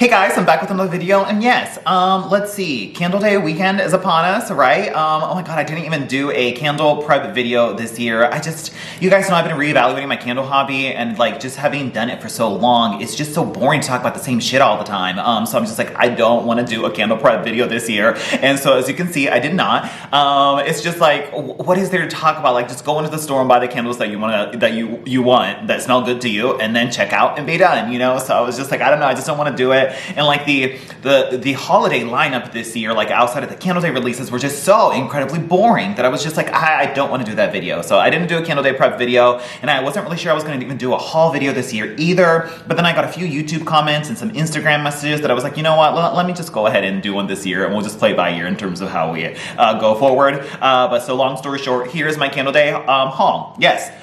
Hey guys, I'm back with another video, and yes, let's see, Candle Day weekend is upon us, right? Oh my god, I didn't even do a candle prep video this year. You guys know I've been reevaluating my candle hobby, and like, just having done it for so long, it's just so boring to talk about the same shit all the time. So I'm just like, I don't want to do a candle prep video this year, and so as you can see, I did not. It's just like, what is there to talk about? Like, just go into the store and buy the candles that you want, that smell good to you, and then check out and be done, you know? So I was just like, I don't know, I just don't want to do it. And like the holiday lineup this year, like outside of the Candle Day releases, were just so incredibly boring that I was just like, I don't want to do that video. So I didn't do a Candle Day prep video, and I wasn't really sure I was going to even do a haul video this year either. But then I got a few YouTube comments and some Instagram messages that I was like, you know what, let me just go ahead and do one this year, and we'll just play by ear in terms of how we go forward. But so long story short, here's my Candle Day haul. Yes.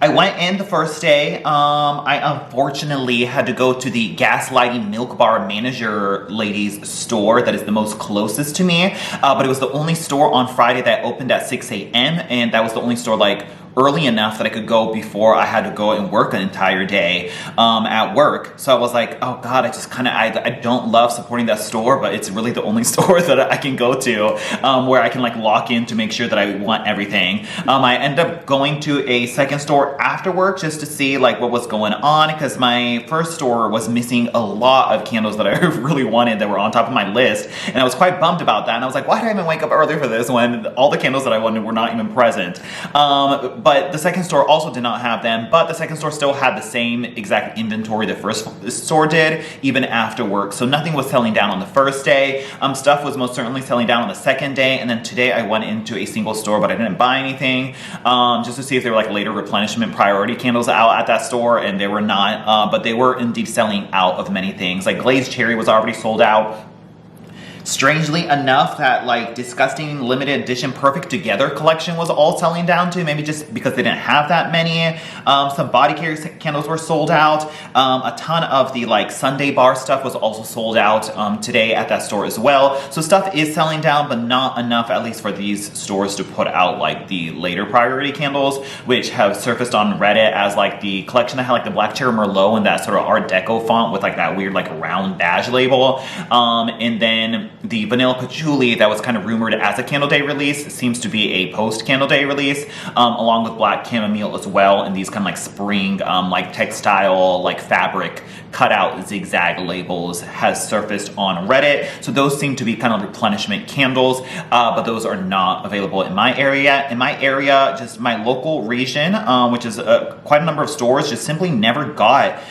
I went in the first day. I unfortunately had to go to the Gaslighting Milk Bar Manager Ladies store that is the most closest to me. But it was the only store on Friday that opened at 6 a.m. and that was the only store like early enough that I could go before I had to go and work an entire day at work. So I was like, oh god, I don't love supporting that store, but it's really the only store that I can go to where I can like lock in to make sure that I want everything. I ended up going to a second store after work just to see like what was going on, because my first store was missing a lot of candles that I really wanted that were on top of my list, and I was quite bummed about that. And I was like, why did I even wake up early for this when all the candles that I wanted were not even present? But the second store also did not have them, but the second store still had the same exact inventory the first store did, even after work. So nothing was selling down on the first day. Stuff was most certainly selling down on the second day, and then today I went into a single store, but I didn't buy anything, just to see if there were like later replenishment priority candles out at that store, and they were not, but they were indeed selling out of many things. Like Glazed Cherry was already sold out. Strangely enough, that like disgusting limited edition Perfect Together collection was all selling down too, maybe just because they didn't have that many. Some body care candles were sold out. A ton of the like Sunday bar stuff was also sold out today at that store as well. So stuff is selling down, but not enough, at least for these stores, to put out like the later priority candles, which have surfaced on Reddit as like the collection that had like the Black Cherry Merlot and that sort of Art Deco font with like that weird like round badge label. And then the Vanilla Patchouli that was kind of rumored as a Candle Day release seems to be a post-Candle Day release, along with Black Chamomile as well, and these kind of like spring, like textile, like fabric cutout zigzag labels has surfaced on Reddit. So those seem to be kind of replenishment candles, but those are not available in my area. In my area, just my local region, which is quite a number of stores, just simply never got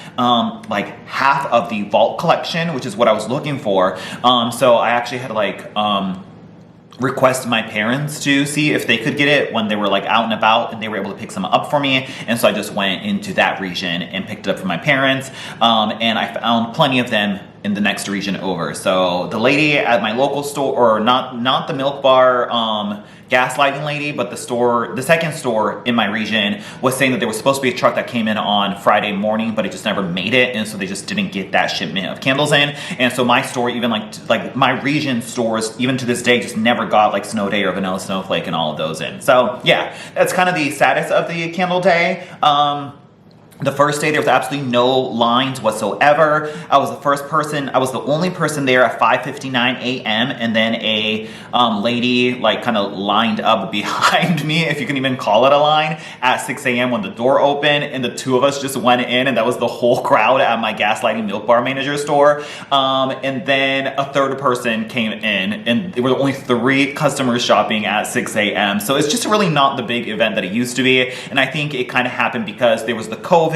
like half of the Vault collection, which is what I was looking for. So I actually had to like request my parents to see if they could get it when they were like out and about, and they were able to pick some up for me. And so I just went into that region and picked it up for my parents, and I found plenty of them in the next region over. So the lady at my local store, or not the Milk Bar Gaslighting lady, but the second store in my region, was saying that there was supposed to be a truck that came in on Friday morning, but it just never made it, and so they just didn't get that shipment of candles in. And so my store, even like my region stores, even to this day, just never got like Snowday or Vanilla Snowflake and all of those in. So yeah, that's kind of the status of the Candle Day. The first day, there was absolutely no lines whatsoever. I was the only person there at 5:59 a.m. and then a lady like kind of lined up behind me, if you can even call it a line, at 6 a.m. when the door opened, and the two of us just went in, and that was the whole crowd at my Gaslighting Milk Bar Manager store. And then a third person came in, and there were only 3 customers shopping at 6 a.m. So it's just really not the big event that it used to be, and I think it kind of happened because there was the COVID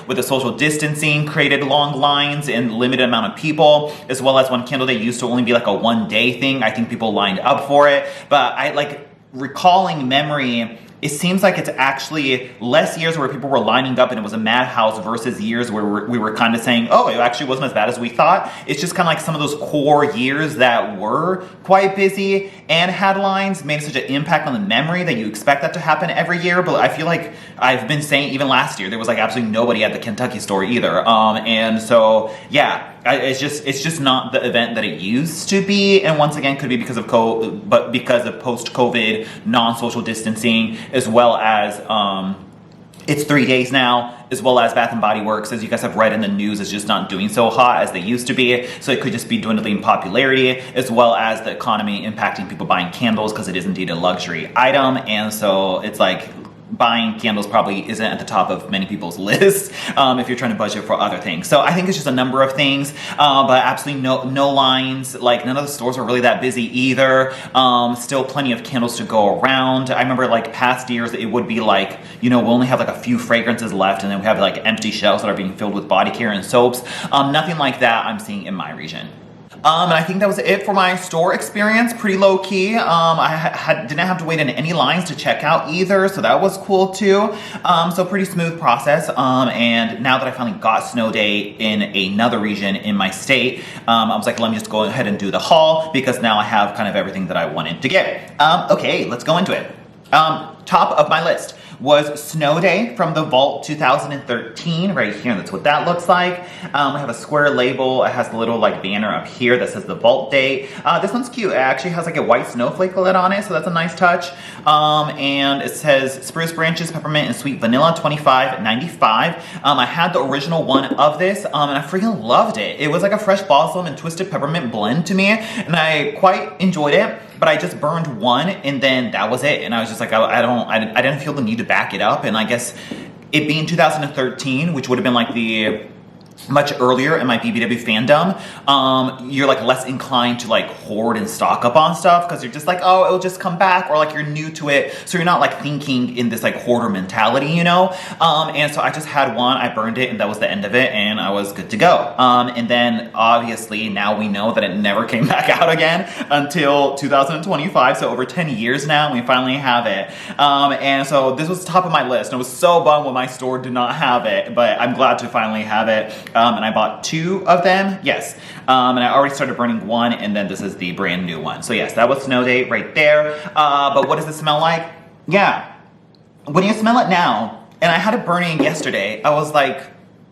with the social distancing created long lines and limited amount of people, as well as when Candle Day used to only be like a one-day thing. I think people lined up for it, but I like recalling memory, it seems like it's actually less years where people were lining up and it was a madhouse versus years where we were kind of saying, oh, it actually wasn't as bad as we thought. It's just kind of like some of those core years that were quite busy and had lines made such an impact on the memory that you expect that to happen every year. But I feel like I've been saying even last year, there was like absolutely nobody at the Kentucky store either. And so, yeah. It's just not the event that it used to be, and once again could be because of post-COVID non-social distancing, as well as It's 3 days now, as well as Bath & Body Works, as you guys have read in the news, is just not doing so hot as they used to be. So it could just be dwindling popularity, as well as the economy impacting people buying candles, because it is indeed a luxury item. And so it's like, buying candles probably isn't at the top of many people's lists if you're trying to budget for other things. So I think it's just a number of things, but absolutely no lines. Like, none of the stores are really that busy either. Still plenty of candles to go around. I remember like past years it would be like, you know, we only have like a few fragrances left, and then we have like empty shelves that are being filled with body care and soaps. Nothing like that I'm seeing in my region. And I think that was it for my store experience. Pretty low key. I didn't have to wait in any lines to check out either, so that was cool too. So pretty smooth process. And now that I finally got Snowday in another region in my state, I was like, let me just go ahead and do the haul, because now I have kind of everything that I wanted to get. Okay, let's go into it. Top of my list was Snowday from the Vault 2013 right here. That's what that looks like. I have a square label. It has the little like banner up here that says the Vault date. This one's cute. It actually has like a white snowflake lid on it, so that's a nice touch. And it says spruce branches, peppermint, and sweet vanilla, $25.95. I had the original one of this, and I freaking loved it. It was like a fresh blossom and twisted peppermint blend to me, and I quite enjoyed it. But I just burned one, and then that was it. And I was just like, I didn't feel the need to back it up. And I guess it being 2013, which would have been like the much earlier in my BBW fandom, you're like less inclined to like hoard and stock up on stuff, because you're just like, oh, it'll just come back, or like you're new to it, so you're not like thinking in this like hoarder mentality, you know. And so I just had one, I burned it, and that was the end of it, and I was good to go. And then obviously now we know that it never came back out again until 2025, so over 10 years now we finally have it. And so this was top of my list, and I was so bummed when my store did not have it, but I'm glad to finally have it. And I bought 2 of them, yes. And I already started burning one, and then this is the brand new one. So yes, that was Snowday right there. But what does it smell like? Yeah, when you smell it now, and I had it burning yesterday, I was like,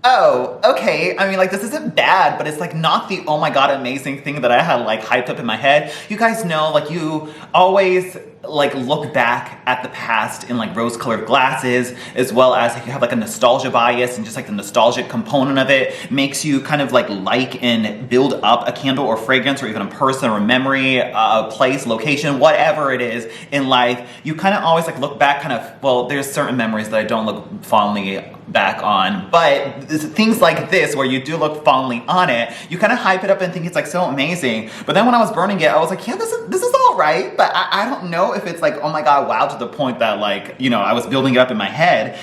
oh, okay. I mean, like, this isn't bad, but it's like not the oh my god amazing thing that I had like hyped up in my head. You guys know, like, you always like look back at the past in like rose-colored glasses, as well as like you have like a nostalgia bias, and just like the nostalgic component of it makes you kind of like and build up a candle or fragrance, or even a person or a memory, a place, location, whatever it is in life. You kind of always like look back kind of, well, there's certain memories that I don't look fondly back on, but things like this where you do look fondly on it, you kind of hype it up and think it's like so amazing. But then when I was burning it, I was like, yeah, this is all right, but I don't know if it's like, oh my god, wow, to the point that like, you know, I was building it up in my head.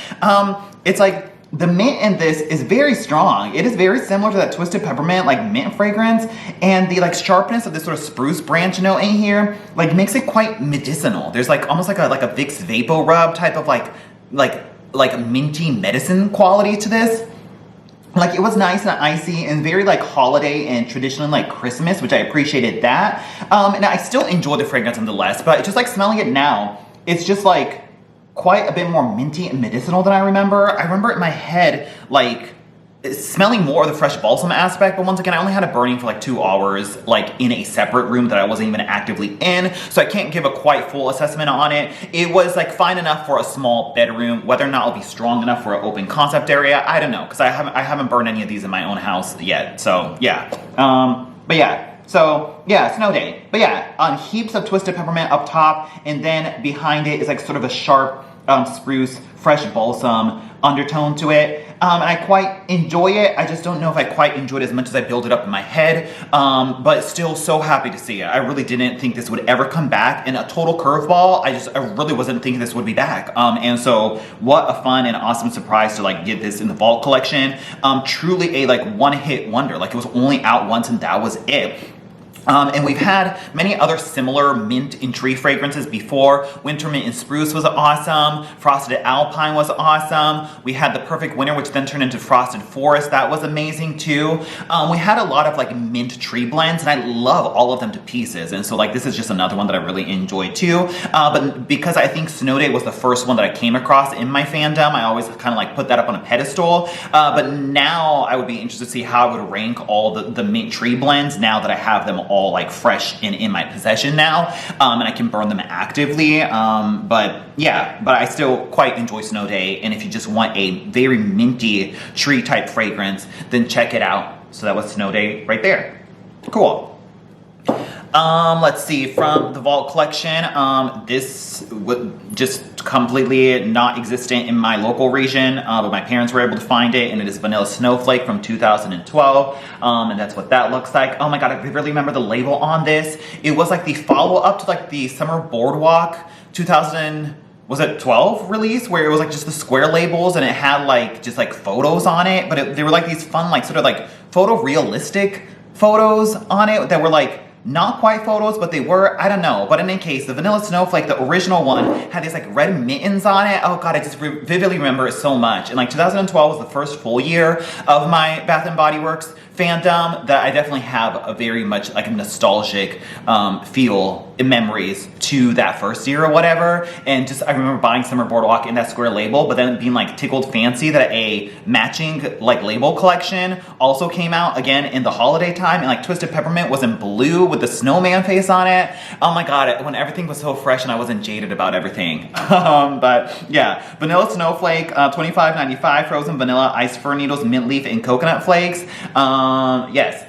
It's like the mint in this is very strong. It is very similar to that twisted peppermint like mint fragrance, and the like sharpness of this sort of spruce branch note in here like makes it quite medicinal. There's like almost like a Vicks Vapo Rub type of like minty medicine quality to this. Like, it was nice and icy and very like holiday and traditionally like Christmas, which I appreciated that. And I still enjoy the fragrance nonetheless, but just like smelling it now, it's just like quite a bit more minty and medicinal than I remember. I remember in my head like smelling more of the fresh balsam aspect, but once again, I only had it burning for like 2 hours, like in a separate room that I wasn't even actively in, so I can't give a quite full assessment on it. It was like fine enough for a small bedroom. Whether or not it'll be strong enough for an open concept area, I don't know, because I haven't burned any of these in my own house yet. So yeah, but yeah. So yeah, Snowday. But yeah, on heaps of twisted peppermint up top, and then behind it is like sort of a sharp spruce, fresh balsam undertone to it. And I quite enjoy it. I just don't know if I quite enjoy it as much as I build it up in my head. But still so happy to see it. I really didn't think this would ever come back. In a total curveball, I really wasn't thinking this would be back. And so what a fun and awesome surprise to like get this in the Vault collection. Truly a like one-hit wonder. Like, it was only out once and that was it. And we've had many other similar mint and tree fragrances before. Winter Mint and Spruce was awesome. Frosted Alpine was awesome. We had the Perfect Winter, which then turned into Frosted Forest. That was amazing too. We had a lot of like mint tree blends, and I love all of them to pieces. And so like this is just another one that I really enjoyed too. But because I think Snowday was the first one that I came across in my fandom, I always kind of like put that up on a pedestal. But now I would be interested to see how I would rank all the mint tree blends now that I have them all like fresh and in my possession now, and I can burn them actively. But yeah, but I still quite enjoy Snowday. And if you just want a very minty tree type fragrance, then check it out. So that was Snowday right there. Cool. Let's see, from the Vault collection, this was just completely not existent in my local region, but my parents were able to find it, and it is Vanilla Snowflake from 2012, and that's what that looks like. Oh my god, I really remember the label on this. It was like the follow-up to like the Summer Boardwalk 2012 release, where it was like just the square labels, and it had like just like photos on it, but they were like these fun, like sort of like photorealistic photos on it that were like not quite photos, but they were, I don't know. But in any case, the Vanilla Snowflake, the original one, had these like red mittens on it. Oh god, I just vividly remember it so much. And like 2012 was the first full year of my Bath & Body Works fandom that I definitely have a very much like a nostalgic feel in memories to that first year or whatever. And just, I remember buying Summer Boardwalk in that square label, but then being like tickled fancy that a matching like label collection also came out again in the holiday time, and like Twisted Peppermint was in blue with the snowman face on it. Oh my god, when everything was so fresh and I wasn't jaded about everything. But yeah, Vanilla Snowflake, $25.95, frozen vanilla, iced fir needles, mint leaf, and coconut flakes. Yes.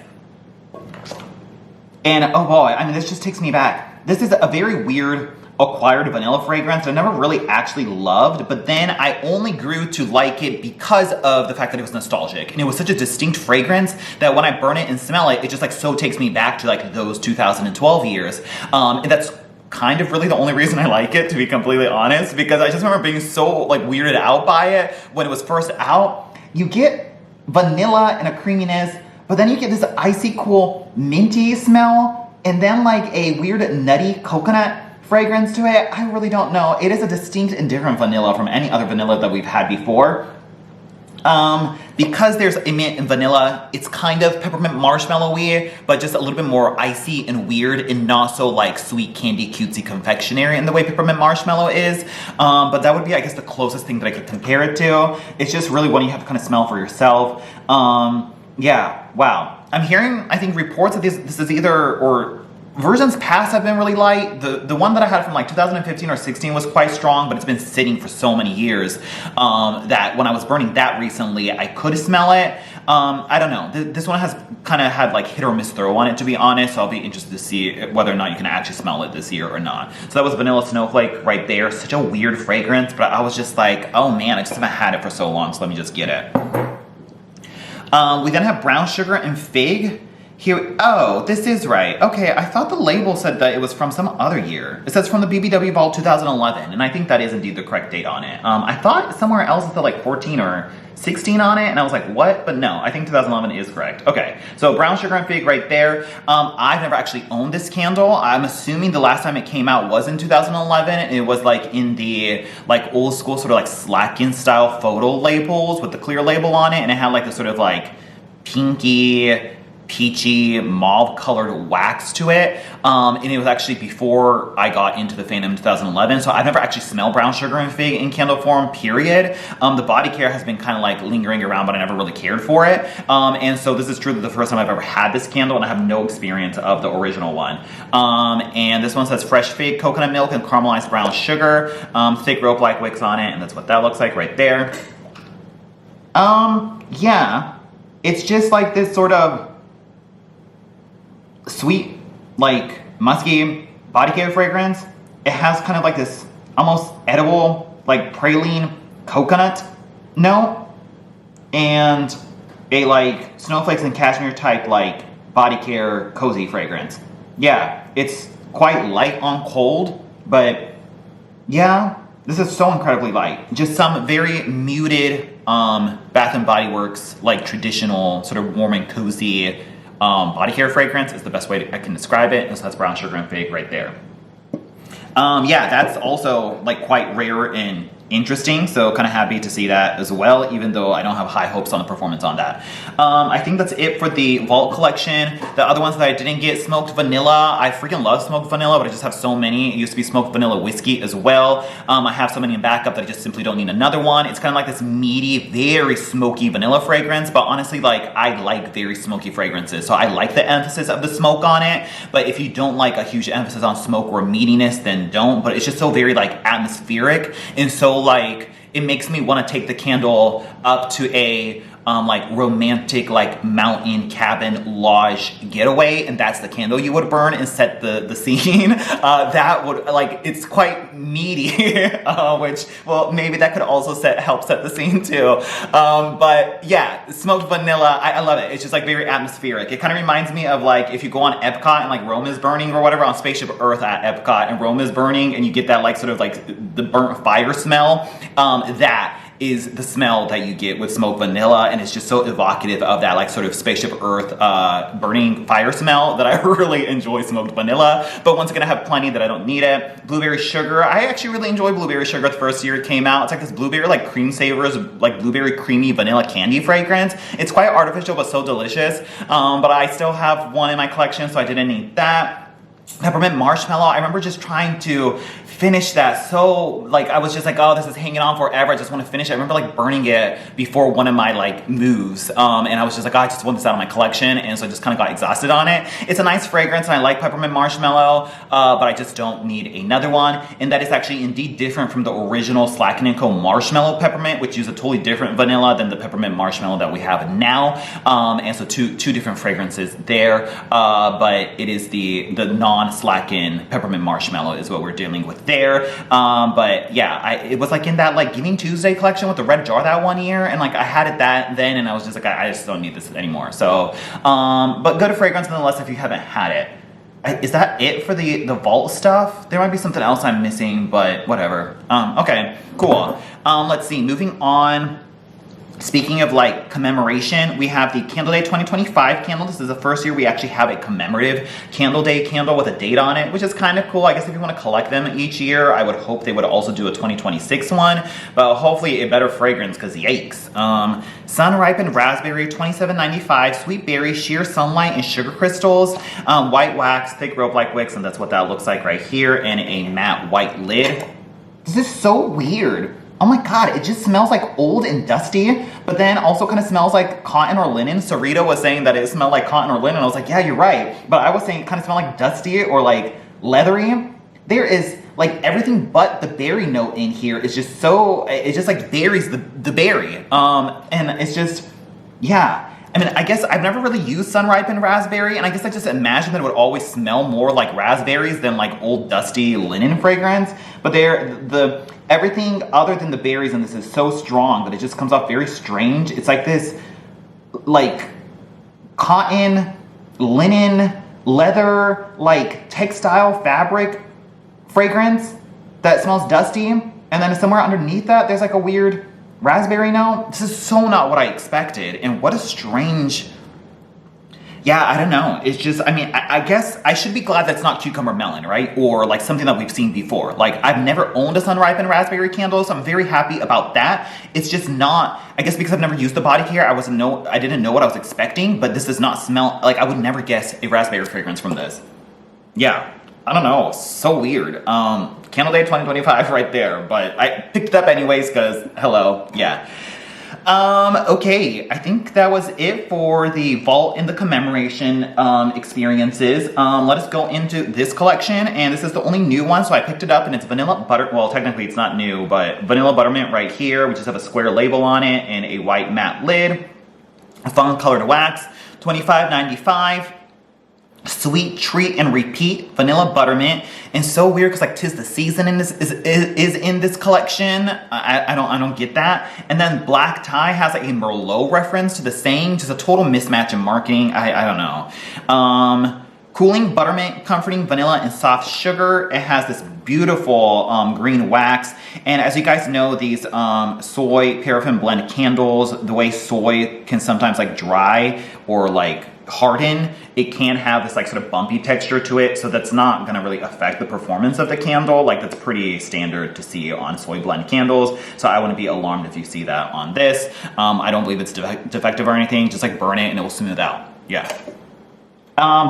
And oh boy, I mean, this just takes me back. This is a very weird acquired vanilla fragrance that I never really actually loved, but then I only grew to like it because of the fact that it was nostalgic. And it was such a distinct fragrance that when I burn it and smell it, it just like so takes me back to like those 2012 years. And that's kind of really the only reason I like it, to be completely honest, because I just remember being so like weirded out by it when it was first out. You get vanilla and a creaminess, but then you get this icy cool minty smell, and then like a weird nutty coconut fragrance to it. I really don't know. It is a distinct and different vanilla from any other vanilla that we've had before. Because there's a mint and vanilla, it's kind of peppermint marshmallowy, but just a little bit more icy and weird, and not so like sweet candy cutesy confectionery in the way peppermint marshmallow is. But that would be, I guess, the closest thing that I could compare it to. It's just really one you have to kind of smell for yourself. Yeah, wow. I'm hearing, I think, reports that this is either, or versions past have been really light. The one that I had from like 2015 or 16 was quite strong, but it's been sitting for so many years that when I was burning that recently, I could smell it. I don't know. This one has kind of had like hit or miss throw on it, to be honest. So I'll be interested to see whether or not you can actually smell it this year or not. So that was Vanilla Snowflake right there. Such a weird fragrance, but I was just like, oh man, I just haven't had it for so long, so let me just get it. We then have Brown Sugar and Fig. Here, oh, this is right. Okay, I thought the label said that it was from some other year. It says from the BBW Ball 2011, and I think that is indeed the correct date on it. I thought somewhere else it said like 14 or 16 on it, and I was like, what? But no, I think 2011 is correct. Okay, so Brown Sugar and Fig right there. I've never actually owned this candle. I'm assuming the last time it came out was in 2011, and it was like in the like old school sort of like Slacken style photo labels with the clear label on it, and it had like this sort of like pinky, peachy, mauve colored wax to it, and it was actually before I got into the fandom in 2011, so I've never actually smelled Brown Sugar and Fig in candle form, period. The body care has been kind of like lingering around, but I never really cared for it, and so this is truly the first time I've ever had this candle, and I have no experience of the original one. And this one says fresh fig, coconut milk, and caramelized brown sugar, thick rope-like wicks on it, and that's what that looks like right there. Yeah, it's just like this sort of sweet, like musky body care fragrance. It has kind of like this almost edible, like praline coconut note, and a like snowflakes and cashmere type like body care cozy fragrance. Yeah, it's quite light on cold, but yeah, this is so incredibly light. Just some very muted Bath & Body Works like traditional sort of warm and cozy body care fragrance is the best way I can describe it. And so that's Brown Sugar and Fig right there. Yeah, that's also like quite rare and interesting. So kind of happy to see that as well, even though I don't have high hopes on the performance on that. I think that's it for the Vault collection. The other ones that I didn't get, smoked vanilla. I freaking love smoked vanilla, but I just have so many. It used to be smoked vanilla whiskey as well. I have so many in backup that I just simply don't need another one. It's kind of like this meaty, very smoky vanilla fragrance, but honestly, like, I like very smoky fragrances. So I like the emphasis of the smoke on it, but if you don't like a huge emphasis on smoke or meatiness, then don't. But it's just so very like atmospheric, and so like it makes me want to take the candle up to a like romantic, like mountain cabin lodge getaway, and that's the candle you would burn and set the scene. That would, like, it's quite meaty, which, well, maybe that could also help set the scene too. But yeah, smoked vanilla, I love it. It's just like very atmospheric. It kind of reminds me of like if you go on Epcot and like Rome is burning or whatever, on Spaceship Earth at Epcot, and Rome is burning and you get that like sort of like the burnt fire smell. That is the smell that you get with smoked vanilla, and it's just so evocative of that like sort of Spaceship Earth burning fire smell that I really enjoy smoked vanilla. But once again, I have plenty that I don't need it. Blueberry sugar, I actually really enjoyed blueberry sugar the first year it came out. It's like this blueberry like cream savers, like blueberry creamy vanilla candy fragrance. It's quite artificial but so delicious. But I still have one in my collection, so I didn't need that. Peppermint marshmallow, I remember just trying to finish that, so like I was just like, oh, this is hanging on forever, I just want to finish it. I remember like burning it before one of my like moves, and I was just like, oh, I just want this out of my collection, and so I just kind of got exhausted on it. It's a nice fragrance and I like peppermint marshmallow, but I just don't need another one. And that is actually indeed different from the original Slacken & Co. marshmallow peppermint, which is a totally different vanilla than the peppermint marshmallow that we have now. And so two different fragrances there, but it is the non-Slacken peppermint marshmallow is what we're dealing with there. But yeah, it was like in that like Giving Tuesday collection with the red jar that one year, and like I had it that then, and I was just like, I just don't need this anymore. So but good fragrance nonetheless if you haven't had it. Is that it for the Vault stuff? There might be something else I'm missing, but whatever. Okay, cool. Let's see, moving on. Speaking of like commemoration, we have the Candle Day 2025 candle. This is the first year we actually have a commemorative Candle Day candle with a date on it, which is kind of cool. I guess if you want to collect them each year, I would hope they would also do a 2026 one, but hopefully a better fragrance, because yikes. Sun-Ripened Raspberry, $27.95, sweet berry, sheer sunlight, and sugar crystals, white wax, thick rope-like wicks, and that's what that looks like right here, and a matte white lid. This is so weird. Oh my god, it just smells like old and dusty, but then also kind of smells like cotton or linen. Sarita was saying that it smelled like cotton or linen. I was like, yeah, you're right. But I was saying it kind of smelled like dusty or like leathery. There is like everything but the berry note in here is just so, it just like buries the berry. And it's just, yeah. I mean, I guess I've never really used Sun-Ripened Raspberry, and I guess I just imagined that it would always smell more like raspberries than like old dusty linen fragrance. But everything other than the berries in this is so strong that it just comes off very strange. It's like this like cotton, linen, leather, like textile fabric fragrance that smells dusty, and then somewhere underneath that there's like a weird raspberry note. This is so not what I expected, and what a strange, yeah, I don't know. It's just, I mean, I guess I should be glad that's not cucumber melon, right? Or like something that we've seen before. Like, I've never owned a Sun-Ripened Raspberry candle, so I'm very happy about that. It's just not, I guess because I've never used the body care, I didn't know what I was expecting, but this does not smell, like I would never guess a raspberry fragrance from this. Yeah, I don't know, so weird. Candle Day 2025 right there, but I picked it up anyways because, hello, yeah. Okay, I think that was it for the Vault and the commemoration experiences. Let us go into this collection, and this is the only new one, so I picked it up, and it's vanilla butter, well, technically it's not new, but vanilla buttermint right here. We just have a square label on it and a white matte lid. A fun colored wax, $25.95. Sweet Treat and Repeat vanilla buttermint, and so weird because like 'tis the season in this is in this collection. I don't get that. And then Black Tie has like a Merlot reference to the same, just a total mismatch in marketing. I don't know. Cooling Buttermint, Comforting Vanilla, and Soft Sugar. It has this beautiful green wax. And as you guys know, these soy paraffin blend candles, the way soy can sometimes like dry or like harden, it can have this like sort of bumpy texture to it. So that's not gonna really affect the performance of the candle. Like that's pretty standard to see on soy blend candles. So I wouldn't be alarmed if you see that on this. I don't believe it's defective or anything. Just like burn it and it will smooth out. Yeah.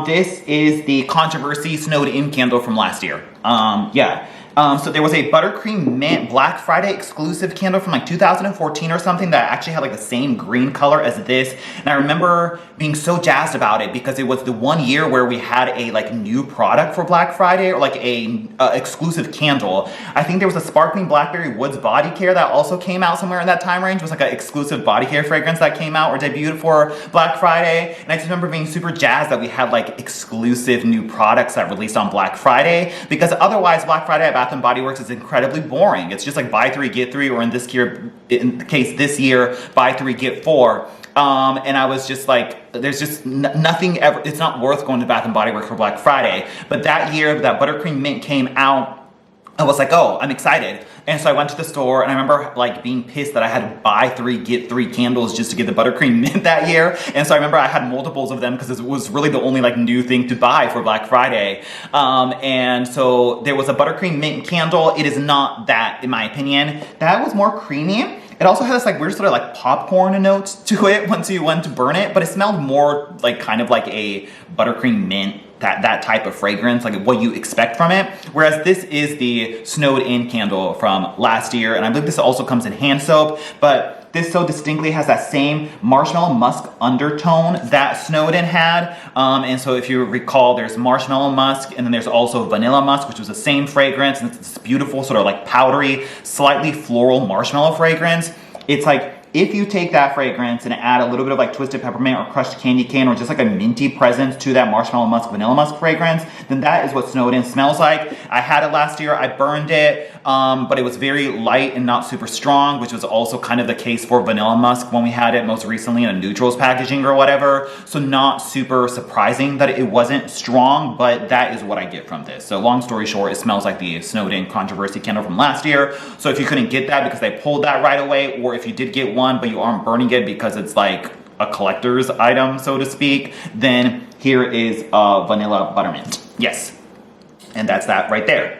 This is the Controversy Snowed In candle from last year. So there was a Buttercream Mint Black Friday exclusive candle from like 2014 or something that actually had like the same green color as this. And I remember being so jazzed about it because it was the one year where we had a like new product for Black Friday or like a exclusive candle. I think there was a Sparkling Blackberry Woods Body Care that also came out somewhere in that time range. It was like an exclusive body care fragrance that came out or debuted for Black Friday. And I just remember being super jazzed that we had like exclusive new products that released on Black Friday, because otherwise Black Friday at Bath & Body Works is incredibly boring. It's just like buy 3 get 3, or in this year, buy 3 get 4. And I was just like, there's just nothing ever, it's not worth going to Bath & Body Works for Black Friday. But that year that Buttercream Mint came out, I was like, oh, I'm excited. And so I went to the store and I remember like being pissed that I had to buy 3 get 3 candles just to get the Buttercream Mint that year. And so I remember I had multiples of them because it was really the only like new thing to buy for Black Friday. And so there was a Buttercream Mint candle. It is not that, in my opinion. That was more creamy. It also had this like weird sort of like popcorn notes to it once you went to burn it, but it smelled more like kind of like a Buttercream Mint, that type of fragrance, like what you expect from it. Whereas this is the Snowed In candle from last year, and I believe this also comes in hand soap, but this so distinctly has that same marshmallow musk undertone that Snowed In had. And so if you recall, there's marshmallow musk, and then there's also vanilla musk, which was the same fragrance, and it's this beautiful sort of like powdery, slightly floral marshmallow fragrance. It's like, if you take that fragrance and add a little bit of like twisted peppermint or crushed candy cane or just like a minty presence to that marshmallow musk, vanilla musk fragrance, then that is what Snowed In smells like. I had it last year, I burned it, but it was very light and not super strong, which was also kind of the case for vanilla musk when we had it most recently in a neutrals packaging or whatever. So not super surprising that it wasn't strong, but that is what I get from this. So long story short, it smells like the Snowed In Controversy candle from last year. So if you couldn't get that because they pulled that right away, or if you did get one but you aren't burning it because it's like a collector's item, so to speak, then here is Vanilla Buttermint. Yes, and that's that right there.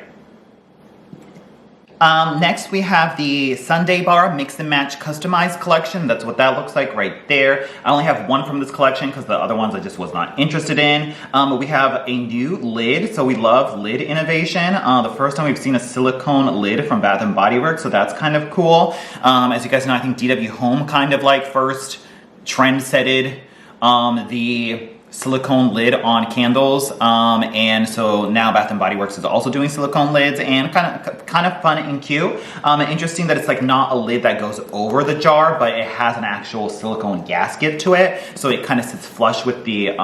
Next we have the Sunday Bar Mix and Match Customized Collection. That's what that looks like right there. I only have one from this collection because the other ones I just was not interested in. But we have a new lid, so we love lid innovation. The first time we've seen a silicone lid from Bath & Body Works, so that's kind of cool. As you guys know, I think DW Home kind of like first trend-setted the silicone lid on candles, and so now Bath & Body Works is also doing silicone lids, and kind of fun and cute. Interesting that it's like not a lid that goes over the jar, but it has an actual silicone gasket to it, so it kind of sits flush with the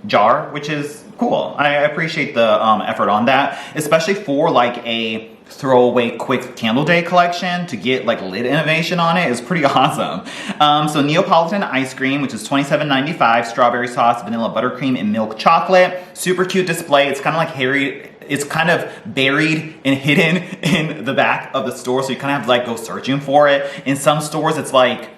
jar, which is cool. I appreciate the effort on that, especially for like a throwaway quick candle day collection. To get like lid innovation on it is pretty awesome. So Neapolitan Ice Cream, which is $27.95, strawberry sauce, vanilla buttercream, and milk chocolate. Super cute display. It's kind of like hairy. It's kind of buried and hidden in the back of the store, so you kind of have to like go searching for it. In some stores, it's like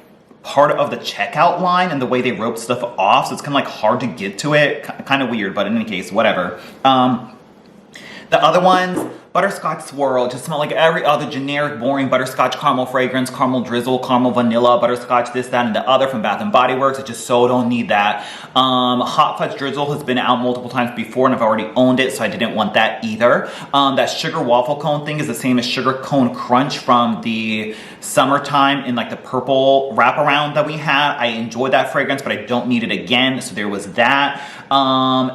part of the checkout line and the way they rope stuff off, so it's kind of like hard to get to it. Kind of weird, but in any case, whatever. The other ones, Butterscotch Swirl, just smell like every other generic, boring butterscotch caramel fragrance, caramel drizzle, caramel vanilla, butterscotch this, that, and the other from Bath & Body Works. I just so don't need that. Hot Fudge Drizzle has been out multiple times before and I've already owned it, so I didn't want that either. That Sugar Waffle Cone thing is the same as Sugar Cone Crunch from the summertime in like the purple wraparound that we had. I enjoyed that fragrance, but I don't need it again, so there was that.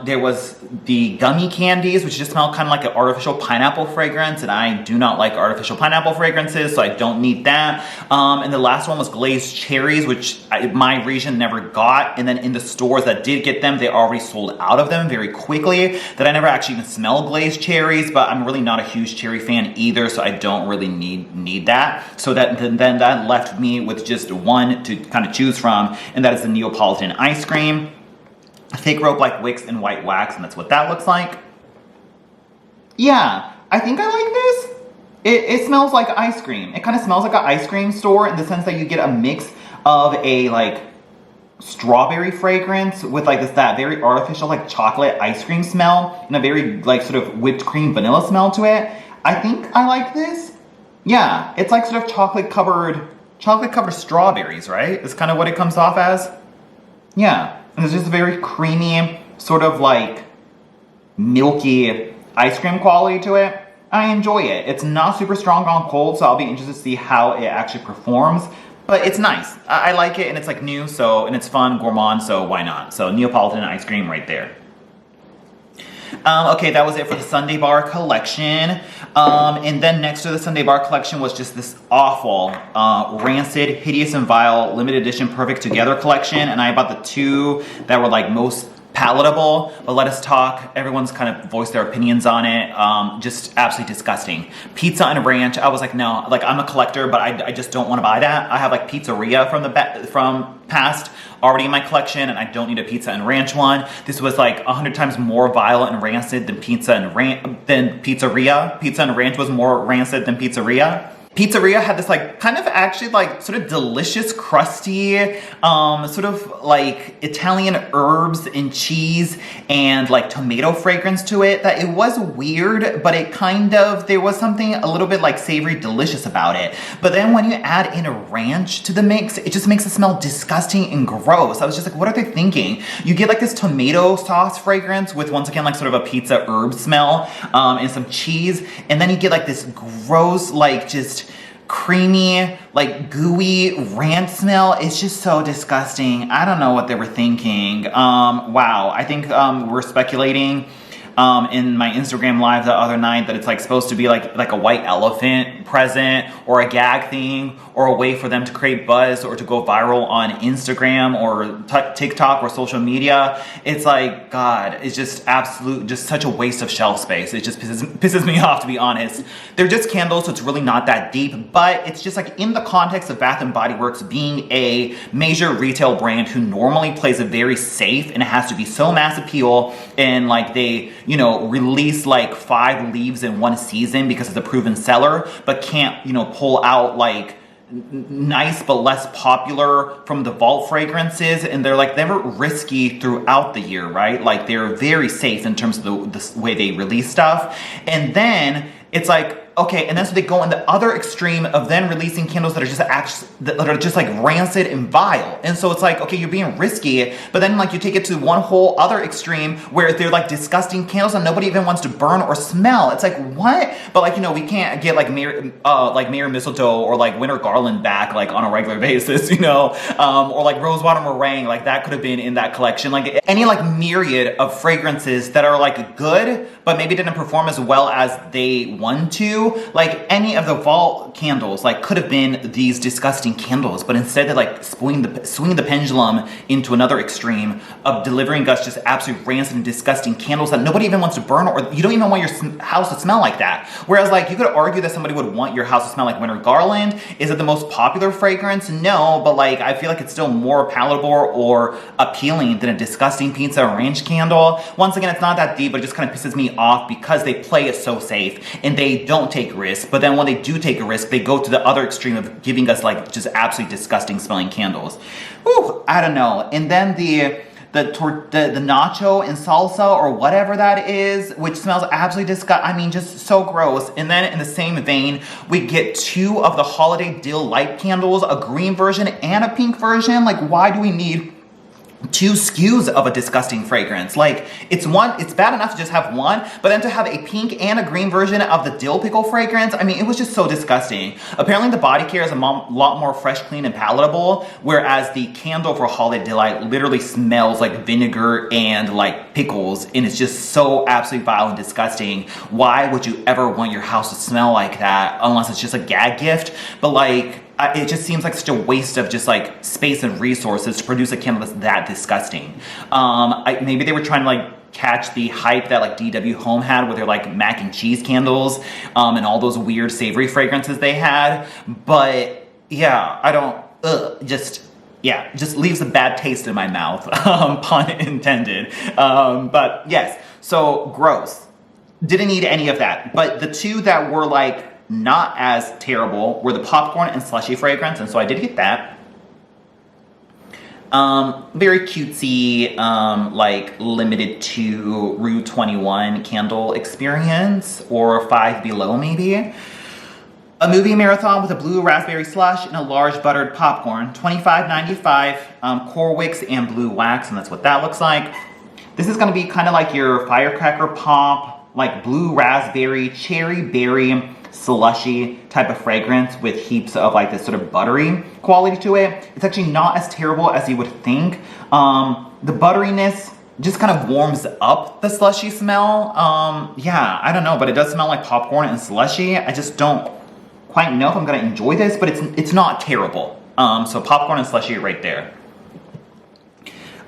There was the gummy candies, which just smell kind of like an artificial pineapple fragrance, and I do not like artificial pineapple fragrances, so I don't need that. And the last one was glazed cherries, which my region never got, and then in the stores that did get them, they already sold out of them very quickly. That I never actually even smelled glazed cherries, but I'm really not a huge cherry fan either, so I don't really need that. So then that left me with just one to kind of choose from, and that is the Neapolitan Ice Cream. fake rope like wicks and white wax, and that's what that looks like. Yeah, I think I like this. It smells like ice cream. It kind of smells like an ice cream store in the sense that you get a mix of a like strawberry fragrance with like that very artificial like chocolate ice cream smell and a very like sort of whipped cream vanilla smell to it. I think I like this. Yeah, it's like sort of chocolate covered strawberries, right? It's kind of what it comes off as. Yeah, and it's just a very creamy, sort of like milky ice cream quality to it. I enjoy it. It's not super strong on cold, so I'll be interested to see how it actually performs. But it's nice. I like it, and it's like new, and it's fun, gourmand, so why not? So Neapolitan Ice Cream right there. Okay, that was it for the Sunday Bar collection. And then next to the Sunday Bar collection was just this awful, rancid, hideous and vile, limited edition Perfect Together collection. And I bought the two that were like most palatable, but let us talk. Everyone's kind of voiced their opinions on it. Just absolutely disgusting. Pizza and ranch. I was like, no, like I'm a collector, but I just don't want to buy that. I have like pizzeria from past already in my collection, and I don't need a pizza and ranch one. This was like 100 times more vile and rancid than pizzeria. Pizza and ranch was more rancid than pizzeria. Pizzeria had this like kind of actually like sort of delicious, crusty, sort of like Italian herbs and cheese and like tomato fragrance to it that it was weird, but it kind of, there was something a little bit like savory delicious about it. But then when you add in a ranch to the mix, it just makes it smell disgusting and gross. I was just like, what are they thinking? You get like this tomato sauce fragrance with once again like sort of a pizza herb smell and some cheese, and then you get like this gross like just creamy, like gooey ranch smell. It's just so disgusting. I don't know what they were thinking. Wow. I think we're speculating in my Instagram live the other night that it's like supposed to be like a white elephant present or a gag thing or a way for them to create buzz or to go viral on Instagram or TikTok or social media. It's like, God, it's just just such a waste of shelf space. It just pisses me off, to be honest. They're just candles, so it's really not that deep, but it's just like in the context of Bath & Body Works being a major retail brand who normally plays it very safe and it has to be so mass appeal, and like they, release like 5 leaves in one season because it's a proven seller, but can't, pull out like nice but less popular from the vault fragrances, and they're like never risky throughout the year, right? Like they're very safe in terms of the way they release stuff. And then it's like, okay, and then so they go in the other extreme of then releasing candles that are just like rancid and vile. And so it's like, okay, you're being risky, but then like you take it to one whole other extreme where they're like disgusting candles that nobody even wants to burn or smell. It's like, what? But like, we can't get like Mayor Mistletoe or like Winter Garland back like on a regular basis, or like Rosewater Meringue, like that could have been in that collection. Like any like myriad of fragrances that are like good, but maybe didn't perform as well as they want to. Like any of the vault candles like could have been these disgusting candles, but instead they like swing the pendulum into another extreme of delivering us just absolute rancid and disgusting candles that nobody even wants to burn, or you don't even want your house to smell like that. Whereas like you could argue that somebody would want your house to smell like Winter Garland. Is it the most popular fragrance? No, but like I feel like it's still more palatable or appealing than a disgusting pizza or ranch candle. Once again, it's not that deep, but it just kind of pisses me off because they play it so safe and they don't take risks. But then when they do take a risk, they go to the other extreme of giving us like just absolutely disgusting smelling candles. Whew, I don't know. And then the nacho and salsa or whatever that is, which smells absolutely disgusting. Just so gross. And then in the same vein, we get 2 of the holiday dill light candles, a green version and a pink version. Like, why do we need 2 SKUs of a disgusting fragrance? Like, it's bad enough to just have one, but then to have a pink and a green version of the dill pickle fragrance, it was just so disgusting. Apparently the body care is a lot more fresh, clean, and palatable, whereas the candle for Holiday Delight literally smells like vinegar and like pickles, and it's just so absolutely vile and disgusting. Why would you ever want your house to smell like that unless it's just a gag gift? But like, it just seems like such a waste of just like space and resources to produce a candle that's that disgusting. Maybe they were trying to like catch the hype that like DW Home had with their like mac and cheese candles and all those weird savory fragrances they had. But yeah, I don't, yeah, just leaves a bad taste in my mouth, pun intended. But yes, so gross. Didn't need any of that. But the two that were like not as terrible were the popcorn and slushy fragrance, and so I did get that. Very cutesy, like limited to Rue 21 candle experience, or Five Below maybe. A movie marathon with a blue raspberry slush and a large buttered popcorn, $25.95, core wicks and blue wax, and that's what that looks like. This is gonna be kind of like your firecracker pop, like blue raspberry, cherry berry, slushy type of fragrance with heaps of like this sort of buttery quality to it. It's actually not as terrible as you would think. The butteriness just kind of warms up the slushy smell. Yeah, I don't know, but it does smell like popcorn and slushy. I just don't quite know if I'm gonna enjoy this, but it's not terrible. So popcorn and slushy right there.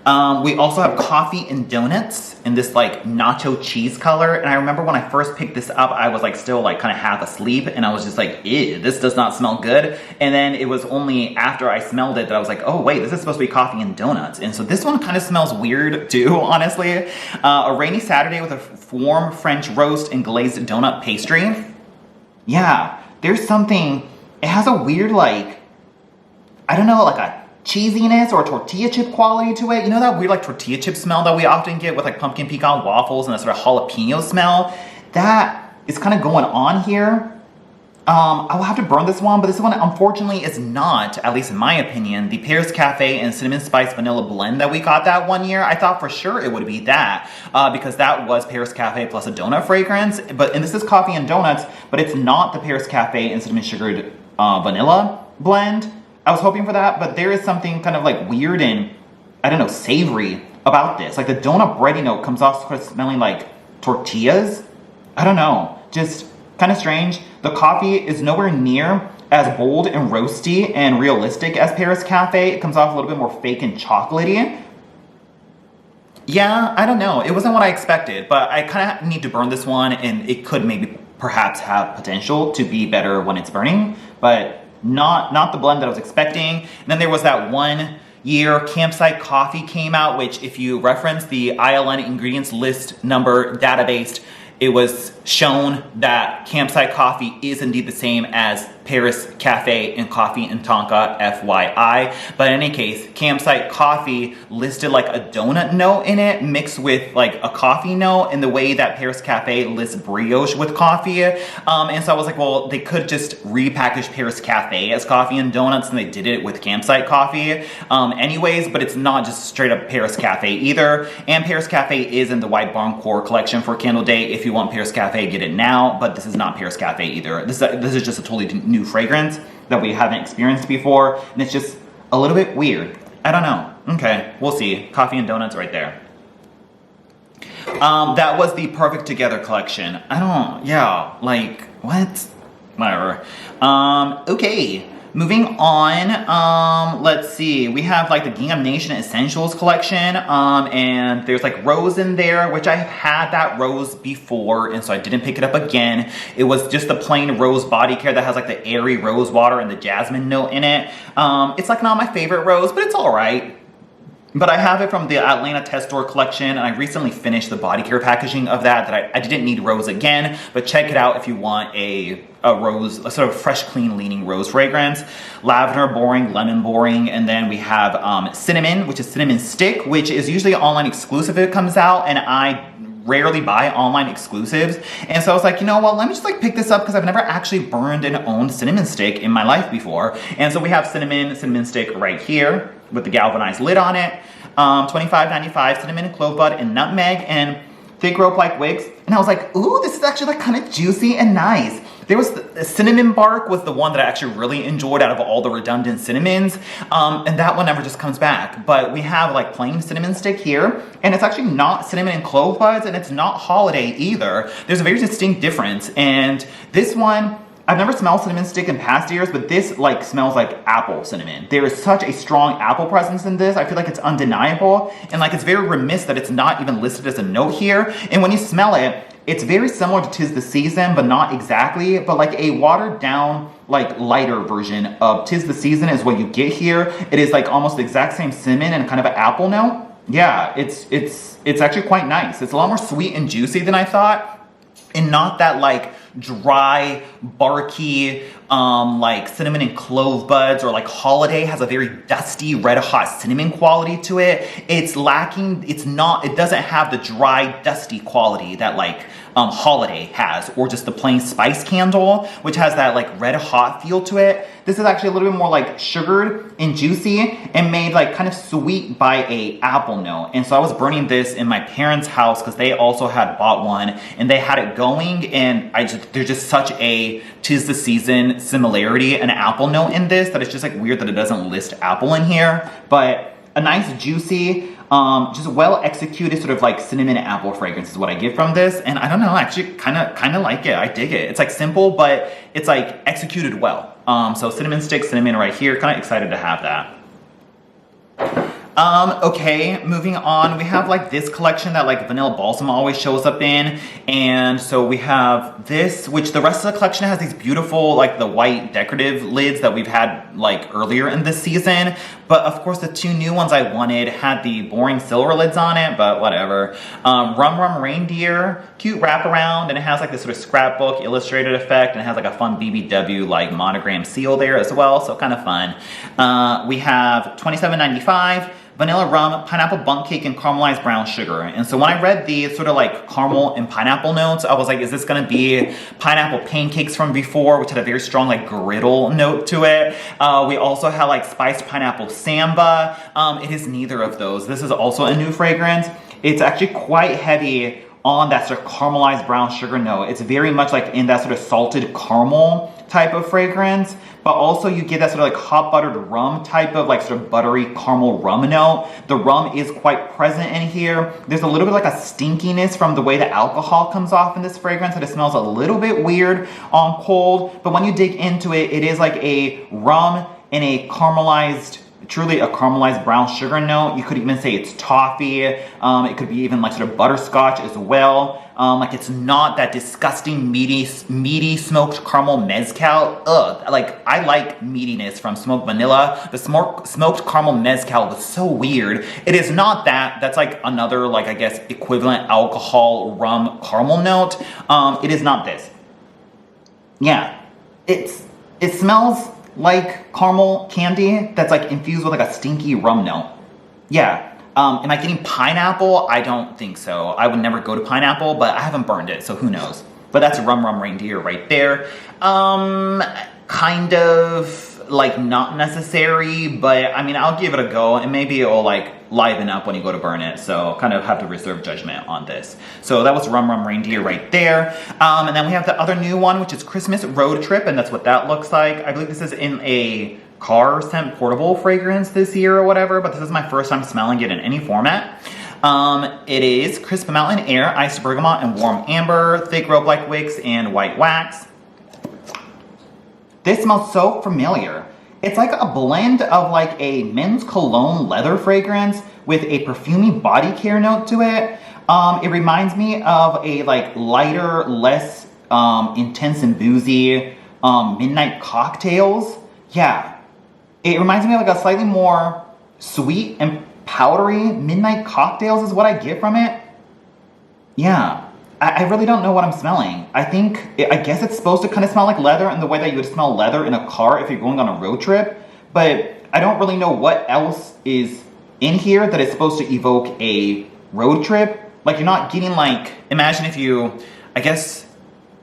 We also have coffee and donuts in this like nacho cheese color. And I remember when I first picked this up, I was like still like kind of half asleep, and I was just like, ew, this does not smell good. And then it was only after I smelled it that I was like, oh wait, this is supposed to be coffee and donuts. And so this one kind of smells weird too, honestly. A rainy Saturday with a warm French roast and glazed donut pastry. Yeah, there's something, it has a weird like, I don't know, like a cheesiness or tortilla chip quality to it. You know that weird like tortilla chip smell that we often get with like pumpkin pecan waffles and that sort of jalapeno smell? That is kind of going on here. I will have to burn this one, but this one unfortunately is not, at least in my opinion, the Paris Cafe and Cinnamon Spice Vanilla Blend that we got that one year. I thought for sure it would be that, because that was Paris Cafe plus a donut fragrance. And this is coffee and donuts, but it's not the Paris Cafe and Cinnamon Sugared Vanilla Blend. I was hoping for that, but there is something kind of like weird and, I don't know, savory about this. Like the donut bready note comes off sort of smelling like tortillas. I don't know, just kind of strange. The coffee is nowhere near as bold and roasty and realistic as Paris Cafe. It comes off a little bit more fake and chocolatey. Yeah, I don't know. It wasn't what I expected, but I kind of need to burn this one, and it could maybe perhaps have potential to be better when it's burning, but not the blend that I was expecting. And then there was that 1 year Campsite Coffee came out, which if you reference the ILN ingredients list number database, it was shown that Campsite Coffee is indeed the same as Paris Cafe and Coffee and Tonka, FYI. But in any case, Campsite Coffee listed like a donut note in it mixed with like a coffee note in the way that Paris Cafe lists brioche with coffee. And so I was like, well, they could just repackage Paris Cafe as coffee and donuts, and they did it with Campsite Coffee. Anyways, but it's not just straight up Paris Cafe either. And Paris Cafe is in the White Barn Core collection for Candle Day. If you want Paris Cafe, get it now, but this is not Paris Cafe either. This is just a totally new fragrance that we haven't experienced before, and it's just a little bit weird. I don't know. Okay, we'll see. Coffee and donuts right there. That was the Perfect Together collection. Yeah, like, what? Whatever. Okay. Moving on, let's see. We have like the Gingham Nation Essentials collection, and there's like rose in there, which I had that rose before, and so I didn't pick it up again. It was just the plain rose body care that has like the airy rose water and the jasmine note in it. It's like not my favorite rose, but it's all right. But I have it from the Atlanta Test Store collection, and I recently finished the body care packaging of that I didn't need rose again, but check it out if you want a rose, a sort of fresh, clean leaning rose fragrance. Lavender boring, lemon boring, and then we have cinnamon, which is cinnamon stick, which is usually an online exclusive if it comes out, and I rarely buy online exclusives. And so I was like, you know what, let me just like pick this up because I've never actually burned and owned cinnamon stick in my life before. And so we have cinnamon stick right here with the galvanized lid on it. $25.95, cinnamon and clove bud and nutmeg and thick rope like wigs. And I was like, ooh, this is actually like kind of juicy and nice. There was the cinnamon bark was the one that I actually really enjoyed out of all the redundant cinnamons. And that one never just comes back. But we have like plain cinnamon stick here. And it's actually not cinnamon and clove buds, and it's not holiday either. There's a very distinct difference. And this one, I've never smelled cinnamon stick in past years, but this like smells like apple cinnamon. There is such a strong apple presence in this. I feel like it's undeniable, and like it's very remiss that it's not even listed as a note here. And when you smell it, it's very similar to 'Tis the Season, but not exactly, but like a watered down, like lighter version of 'Tis the Season is what you get here. It is like almost the exact same cinnamon and kind of an apple note. Yeah, it's actually quite nice. It's a lot more sweet and juicy than I thought, and not that like dry, barky, like cinnamon and clove buds, or like Holiday has a very dusty, red hot cinnamon quality to it. It's lacking, it doesn't have the dry, dusty quality that like Holiday has, or just the plain spice candle, which has that like red hot feel to it. This is actually a little bit more like sugared and juicy and made like kind of sweet by a apple note. And so I was burning this in my parents' house because they also had bought one and they had it going, and there's just such a 'Tis the Season similarity, an apple note in this, that it's just like weird that it doesn't list apple in here. But a nice juicy, just well executed sort of like cinnamon and apple fragrance is what I get from this. And I don't know, I actually kind of like it. I dig it. It's like simple, but it's like executed well. So cinnamon stick, cinnamon right here, kind of excited to have that. Okay, moving on, we have like this collection that like Vanilla Balsam always shows up in, and so we have this, which the rest of the collection has these beautiful, like the white decorative lids that we've had like earlier in this season, but of course the two new ones I wanted had the boring silver lids on it, but whatever. Rum Rum Reindeer, cute wraparound, and it has like this sort of scrapbook illustrated effect, and it has like a fun BBW like monogram seal there as well, so kind of fun. We have $27.95. Vanilla rum, pineapple bundt cake, and caramelized brown sugar. And so when I read these sort of like caramel and pineapple notes, I was like, is this gonna be pineapple pancakes from before, which had a very strong like griddle note to it. We also had like spiced pineapple samba. It is neither of those. This is also a new fragrance. It's actually quite heavy on that sort of caramelized brown sugar note. It's very much like in that sort of salted caramel type of fragrance, but also you get that sort of like hot buttered rum type of like sort of buttery caramel rum note. The rum is quite present in here. There's a little bit like a stinkiness from the way the alcohol comes off in this fragrance, that it smells a little bit weird on cold, but when you dig into it, it is like a rum and a caramelized, truly a caramelized brown sugar note. You could even say it's toffee. It could be even like sort of butterscotch as well. Like it's not that disgusting meaty smoked caramel mezcal. Ugh, like I like meatiness from smoked vanilla. The smoked caramel mezcal was so weird. It is not that. That's like another like I guess equivalent alcohol rum caramel note. It is not this. Yeah, it smells like caramel candy that's like infused with like a stinky rum note. Yeah. Am I getting pineapple? I don't think so. I would never go to pineapple, but I haven't burned it, so who knows. But that's Rum Rum Reindeer right there. Kind of like not necessary, but I mean, I'll give it a go, and maybe it'll like liven up when you go to burn it. So kind of have to reserve judgment on this. So that was Rum Rum Reindeer right there. And then we have the other new one, which is Christmas Road Trip, and that's what that looks like. I believe this is in a car scent portable fragrance this year or whatever, but this is my first time smelling it in any format. It is crisp mountain air, iced bergamot, and warm amber, thick rope-like wicks, and white wax. This smells so familiar. It's like a blend of like a men's cologne leather fragrance with a perfumey body care note to it. It reminds me of a like lighter, less intense and boozy midnight cocktails. Yeah. It reminds me of like a slightly more sweet and powdery midnight cocktails is what I get from it. Yeah. I really don't know what I'm smelling. I guess it's supposed to kind of smell like leather in the way that you would smell leather in a car if you're going on a road trip. But I don't really know what else is in here that is supposed to evoke a road trip. Like you're not getting like, imagine if you, I guess,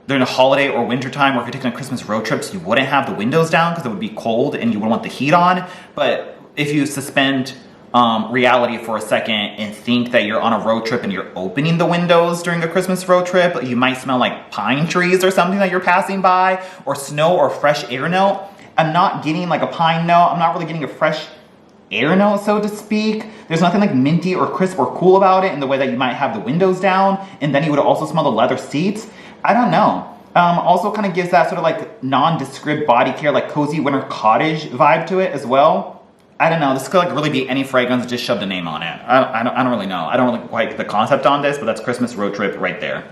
during a holiday or winter time, or if you're taking a Christmas road trips, you wouldn't have the windows down because it would be cold and you wouldn't want the heat on. But if you suspend reality for a second and think that you're on a road trip and you're opening the windows during a Christmas road trip, you might smell like pine trees or something that you're passing by, or snow or fresh air note. I'm not getting like a pine note. I'm not really getting a fresh air note, so to speak. There's nothing like minty or crisp or cool about it in the way that you might have the windows down, and then you would also smell the leather seats. I don't know. Also kind of gives that sort of like nondescript body care, like cozy winter cottage vibe to it as well. I don't know, this could like really be any fragrance, just shoved a name on it. I don't really know. I don't really quite get the concept on this, but that's Christmas Road Trip right there.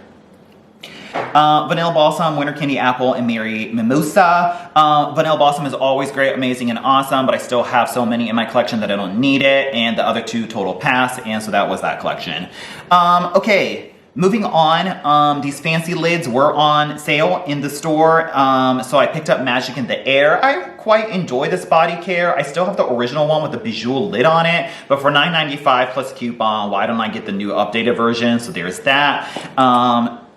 Vanilla Balsam, Winter Candy Apple, and Mary Mimosa. Vanilla Balsam is always great, amazing, and awesome, but I still have so many in my collection that I don't need it, and the other two total pass, and so that was that collection. Okay. Moving on, these fancy lids were on sale in the store, so I picked up Magic in the Air. I quite enjoy this body care. I still have the original one with the Bejeweled lid on it, but for $9.95 plus coupon, why don't I get the new updated version? So there's that.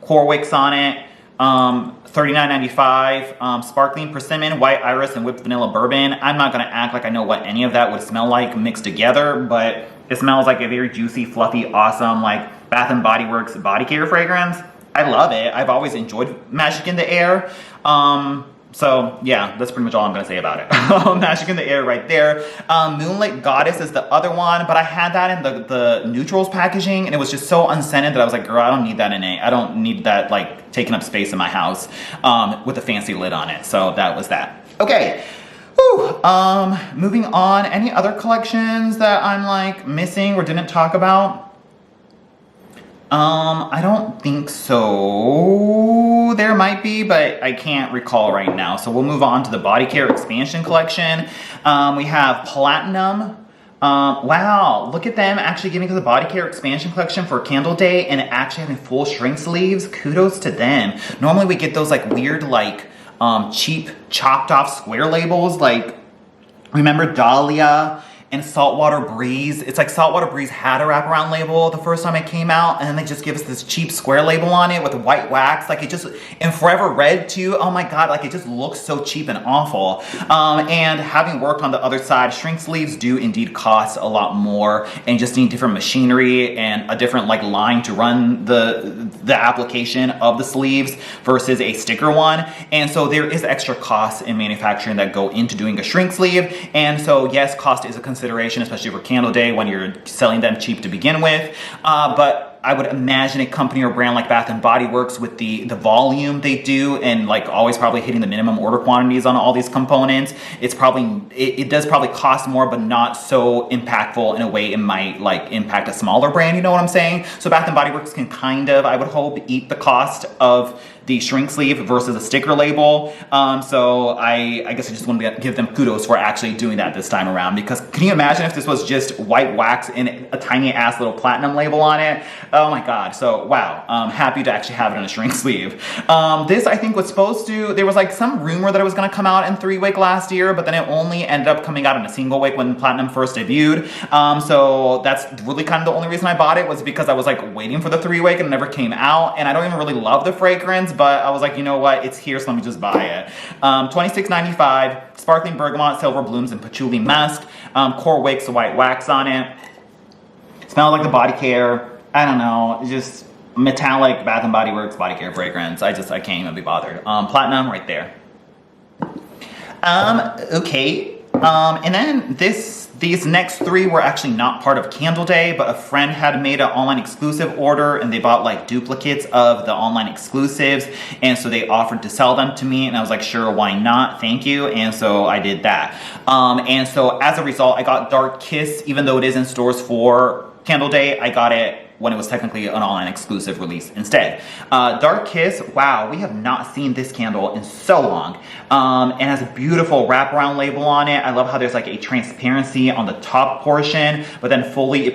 Core wicks on it, $39.95, sparkling persimmon, white iris, and whipped vanilla bourbon. I'm not gonna act like I know what any of that would smell like mixed together, but it smells like a very juicy, fluffy, awesome, like Bath & Body Works body care fragrance. I love it. I've always enjoyed Magic in the Air. So yeah, that's pretty much all I'm gonna say about it. Magic in the Air right there. Moonlit Goddess is the other one, but I had that in the neutrals packaging, and it was just so unscented that I was like, girl, I don't need that in it. I don't need that like taking up space in my house with a fancy lid on it. So that was that. Okay. Whew. Moving on. Any other collections that I'm like missing or didn't talk about? I don't think so. There might be, but I can't recall right now. So we'll move on to the Body Care Expansion Collection. We have Platinum. Wow, look at them actually giving us the Body Care Expansion Collection for Candle Day and actually having full shrink sleeves. Kudos to them. Normally we get those like weird, like cheap chopped off square labels. Like, remember Dahlia and Saltwater Breeze? It's like Saltwater Breeze had a wraparound label the first time it came out, and then they just give us this cheap square label on it with white wax. Like it just, and Forever Red too. Oh my God, like it just looks so cheap and awful. And having worked on the other side, shrink sleeves do indeed cost a lot more and just need different machinery and a different like line to run the application of the sleeves versus a sticker one. And so there is extra costs in manufacturing that go into doing a shrink sleeve. And so yes, cost is a consideration, especially for Candle Day when you're selling them cheap to begin with. But I would imagine a company or brand like Bath & Body Works with the volume they do and like always probably hitting the minimum order quantities on all these components, it's probably, it does probably cost more, but not so impactful in a way it might like impact a smaller brand, you know what I'm saying? So Bath & Body Works can kind of, I would hope, eat the cost of the shrink sleeve versus a sticker label. So I guess I just want to give them kudos for actually doing that this time around, because can you imagine if this was just white wax and a tiny ass little platinum label on it? Oh my God. So wow, happy to actually have it in a shrink sleeve. This I think was supposed to, there was like some rumor that it was gonna come out in 3-wick last year, but then it only ended up coming out in a single wick when platinum first debuted. So that's really kind of the only reason I bought it, was because I was like waiting for the 3-wick and it never came out. And I don't even really love the fragrance, but I was like, you know what, it's here, so let me just buy it. $26.95, sparkling bergamot, silver blooms, and patchouli musk. Core wicks, white wax on it. Smells like the body care. I don't know, just metallic Bath & Body Works body care fragrance. I can't even be bothered. Platinum right there. Okay. And then these next three were actually not part of Candle Day, but a friend had made an online exclusive order and they bought like duplicates of the online exclusives. And so they offered to sell them to me and I was like, sure, why not? Thank you. And so I did that. And so as a result, I got Dark Kiss, even though it is in stores for Candle Day, I got it when it was technically an online exclusive release instead. Dark Kiss, wow, we have not seen this candle in so long. It has a beautiful wraparound label on it. I love how there's like a transparency on the top portion, but then fully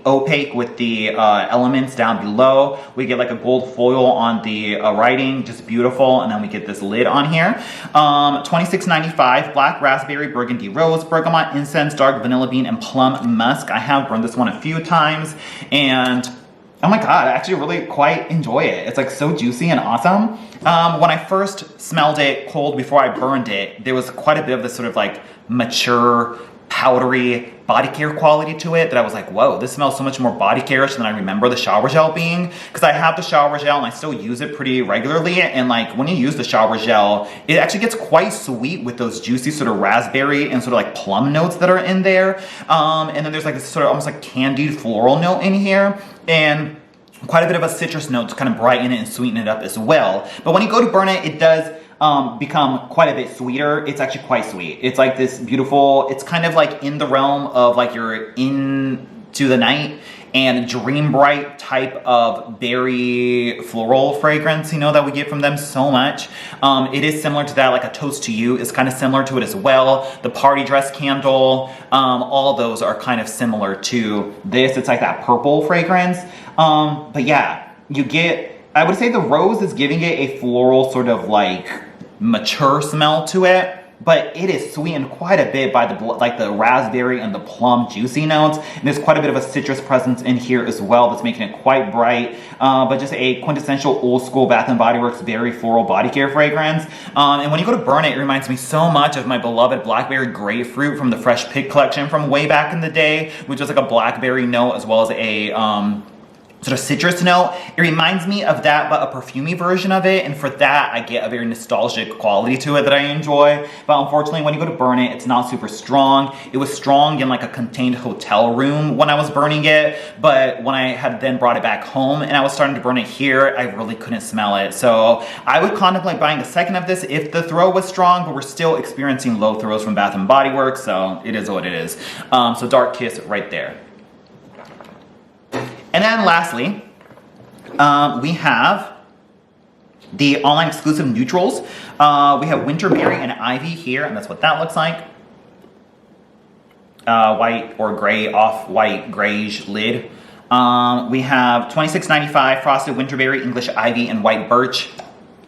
opaque with the elements down below. We get like a gold foil on the writing, just beautiful. And then we get this lid on here. $26.95, black raspberry, burgundy rose, bergamot incense, dark vanilla bean, and plum musk. I have burned this one a few times and oh my God, I actually really quite enjoy it. It's like so juicy and awesome. When I first smelled it cold before I burned it, there was quite a bit of this sort of like mature, powdery body care quality to it that I was like, whoa, this smells so much more body care-ish than I remember the shower gel being. Because I have the shower gel and I still use it pretty regularly. And like when you use the shower gel, it actually gets quite sweet with those juicy sort of raspberry and sort of like plum notes that are in there. And then there's like this sort of almost like candied floral note in here. And quite a bit of a citrus note to kind of brighten it and sweeten it up as well. But when you go to burn it, it does become quite a bit sweeter. It's actually quite sweet. It's like this beautiful, it's kind of like in the realm of like you're into the night and dream bright type of berry floral fragrance, you know, that we get from them so much. It is similar to that, like a Toast to You is kind of similar to it as well. The Party Dress candle, all those are kind of similar to this. It's like that purple fragrance. But yeah, you get, I would say the rose is giving it a floral sort of like mature smell to it, but it is sweetened quite a bit by the raspberry and the plum juicy notes. And there's quite a bit of a citrus presence in here as well that's making it quite bright, but just a quintessential old school Bath & Body Works berry floral body care fragrance. And when you go to burn it, it reminds me so much of my beloved blackberry grapefruit from the Fresh Pig collection from way back in the day, which was like a blackberry note as well as a sort of citrus note. It reminds me of that, but a perfumey version of it, and for that I get a very nostalgic quality to it that I enjoy. But unfortunately, when you go to burn it, it's not super strong. It was strong in like a contained hotel room when I was burning it, but when I had then brought it back home and I was starting to burn it here, I really couldn't smell it. So I would contemplate buying a second of this if the throw was strong, but we're still experiencing low throws from Bath & Body Works, so it is what it is. So Dark Kiss right there. And then lastly, we have the online exclusive neutrals. We have Winterberry and Ivy here, and that's what that looks like. White or gray, off-white, grayish lid. We have $26.95 Frosted Winterberry, English Ivy, and White Birch.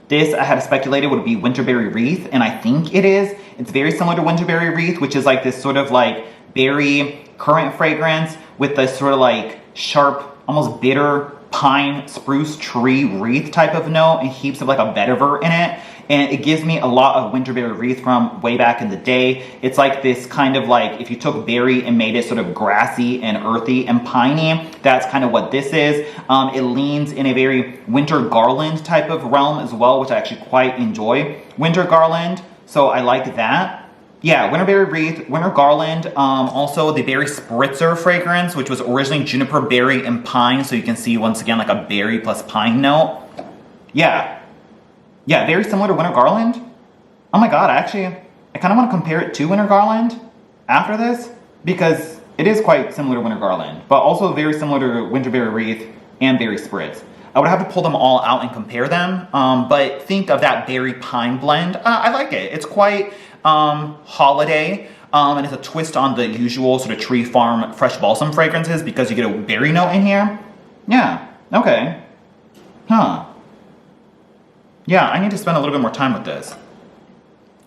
This, I had speculated, would be Winterberry Wreath, and I think it is. It's very similar to Winterberry Wreath, which is like this sort of like berry currant fragrance with this sort of like sharp, almost bitter pine spruce tree wreath type of note and heaps of like a vetiver in it. And it gives me a lot of Winterberry Wreath from way back in the day. It's like this kind of like, if you took berry and made it sort of grassy and earthy and piney, that's kind of what this is. It leans in a very winter garland type of realm as well, which I actually quite enjoy. Winter garland, so I like that. Yeah, Winterberry Wreath, Winter Garland, also the Berry Spritzer fragrance, which was originally juniper, berry, and pine, so you can see once again like a berry plus pine note. Yeah, very similar to Winter Garland. Oh my god, I kind of want to compare it to Winter Garland after this, because it is quite similar to Winter Garland, but also very similar to Winterberry Wreath and Berry Spritz. I would have to pull them all out and compare them, but think of that berry pine blend. I like it. It's quite holiday, and it's a twist on the usual sort of Tree Farm fresh balsam fragrances because you get a berry note in here. Yeah, okay. Huh. Yeah, I need to spend a little bit more time with this.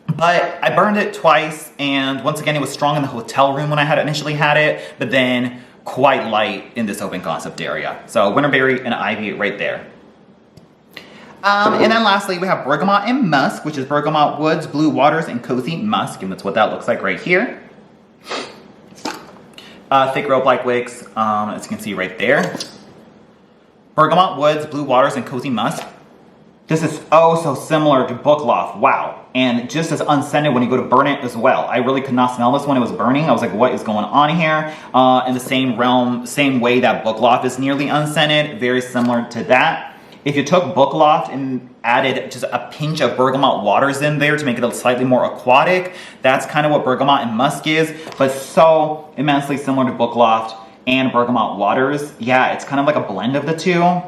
But I burned it twice, and once again, it was strong in the hotel room when I had initially had it, but then quite light in this open concept area. So Winterberry and Ivy right there. And then lastly, we have Bergamot and Musk, which is Bergamot Woods, Blue Waters, and Cozy Musk, and that's what that looks like right here. Thick rope-like wicks, as you can see right there. Bergamot Woods, Blue Waters, and Cozy Musk. This is oh so similar to Book Loft, wow. And just as unscented when you go to burn it as well. I really could not smell this when it was burning. I was like, what is going on here? In the same realm, same way that Book Loft is nearly unscented, very similar to that. If you took Book Loft and added just a pinch of Bergamot Waters in there to make it slightly more aquatic, that's kind of what Bergamot and Musk is, but so immensely similar to Book Loft and Bergamot Waters. Yeah, it's kind of like a blend of the two,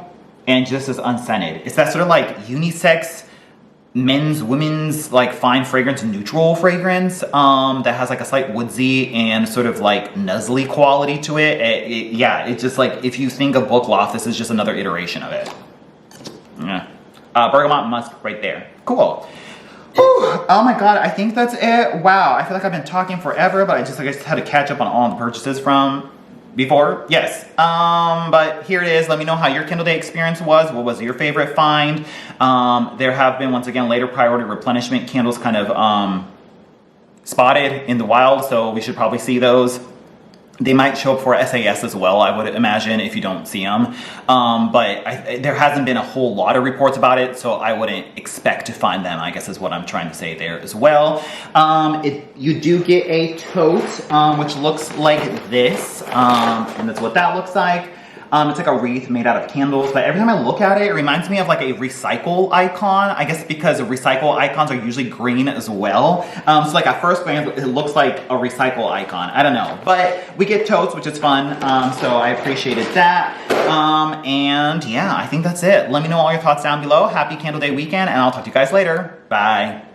and just as unscented. It's that sort of like unisex, men's, women's, like fine fragrance, neutral fragrance that has like a slight woodsy and sort of like nuzzly quality to it. Yeah, it's just like, if you think of Book Loft, this is just another iteration of it. Yeah. Bergamot Musk right there. Cool. Whew. Oh my god, I think that's it. Wow, I feel like I've been talking forever, but I just had to catch up on all the purchases from before. Yes. But here it is. Let me know how your Kindle Day experience was. What was your favorite find? There have been, once again, later priority replenishment candles kind of spotted in the wild, so we should probably see those. They might show up for SAS as well, I would imagine, if you don't see them. But there hasn't been a whole lot of reports about it, so I wouldn't expect to find them, I guess is what I'm trying to say there as well. You do get a tote, which looks like this, and that's what that looks like. It's like a wreath made out of candles, but every time I look at it, it reminds me of like a recycle icon. I guess because recycle icons are usually green as well. So like at first glance, it looks like a recycle icon. I don't know, but we get totes, which is fun. So I appreciated that. And yeah, I think that's it. Let me know all your thoughts down below. Happy Candle Day weekend, and I'll talk to you guys later. Bye.